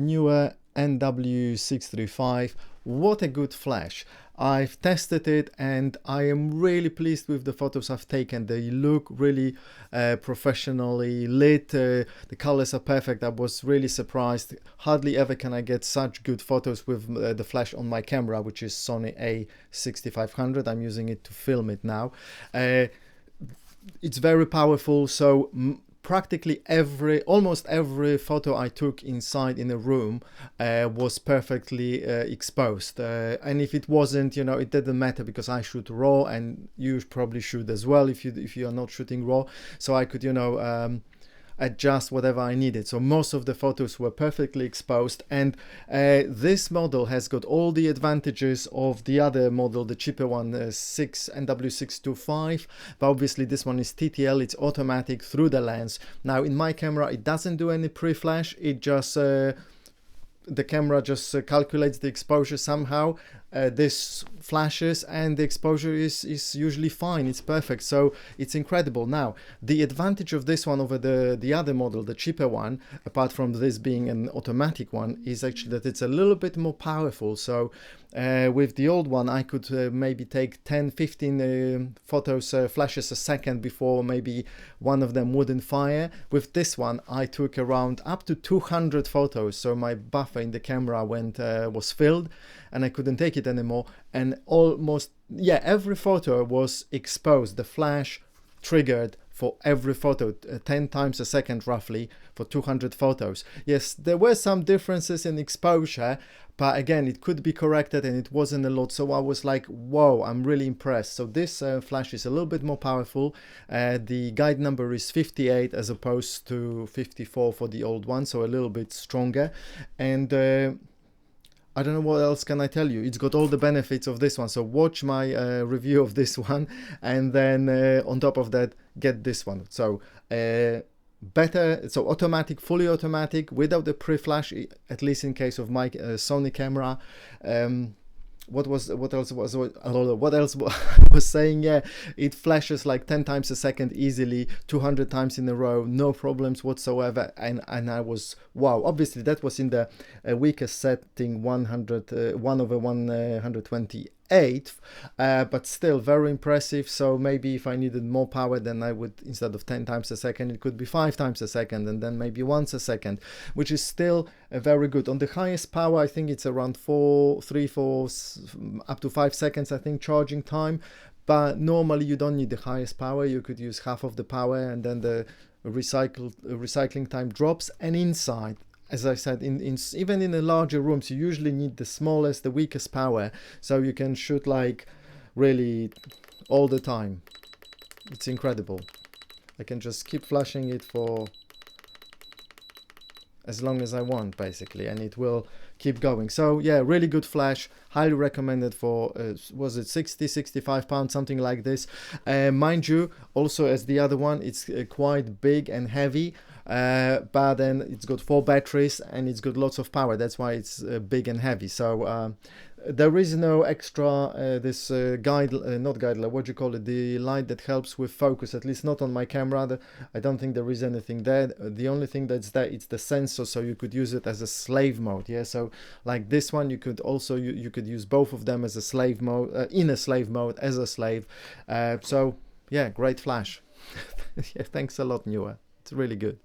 Newer NW635. What a good flash. I've tested it and I am really pleased with the photos I've taken. They look really professionally lit. The colors are perfect. I was really surprised. Hardly ever can I get such good photos with the flash on my camera, which is Sony A6500. I'm using it to film it now. It's very powerful, so practically almost every photo I took inside in a room was perfectly exposed, and if it wasn't, you know, it didn't matter because I shoot raw, and you probably should as well if you are not shooting raw, so I could, you know, adjust whatever I needed. So most of the photos were perfectly exposed, and this model has got all the advantages of the other model, the cheaper one, NW625, but obviously this one is TTL. It's automatic through the lens. Now in my camera it doesn't do any pre-flash, it just the camera just calculates the exposure somehow. This flashes and the exposure is usually fine. It's perfect, so it's incredible. Now the advantage of this one over the other model, the cheaper one, apart from this being an automatic one, is actually that it's a little bit more powerful. So with the old one I could maybe take 10-15 photos, flashes a second before maybe one of them wouldn't fire. With this one I took around up to 200 photos, so my buffer in the camera was filled and I couldn't take it anymore, and almost, yeah, every photo was exposed. The flash triggered for every photo 10 times a second roughly for 200 photos. Yes, there were some differences in exposure, but again it could be corrected and it wasn't a lot, so I was like, whoa, I'm really impressed. So this flash is a little bit more powerful. The guide number is 58 as opposed to 54 for the old one, so a little bit stronger, and I don't know what else can I tell you. It's got all the benefits of this one, so watch my review of this one, and then on top of that get this one. So better, so automatic, fully automatic without the pre-flash, at least in case of my Sony camera. What else was I was saying? Yeah, it flashes like 10 times a second easily, 200 times in a row, no problems whatsoever, and I was, wow. Obviously that was in the weakest setting, 1/128, but still very impressive. So maybe if I needed more power, then I would, instead of 10 times a second, it could be 5 times a second, and then maybe once a second, which is still very good. On the highest power I think it's around 3, 4 up to 5 seconds I think charging time, but normally you don't need the highest power. You could use half of the power, and then the recycling time drops. And inside, as I said, even in the larger rooms, you usually need the smallest, the weakest power, so you can shoot like really all the time. It's incredible. I can just keep flashing it for as long as I want basically, and it will keep going. So yeah, really good flash, highly recommended for was it 60-65 pounds, something like this. Mind you, also as the other one, it's quite big and heavy, but then it's got 4 batteries and it's got lots of power. That's why it's big and heavy. So there is no extra this not guide light, what do you call it, the light that helps with focus, at least not on my camera. I don't think there is anything there. The only thing that's there, it's the sensor, so you could use it as a slave mode. Yeah, so like this one, you could also you could use both of them as a slave mode, in a slave mode, as a slave. So yeah, great flash. Yeah, thanks a lot, Newer. It's really good.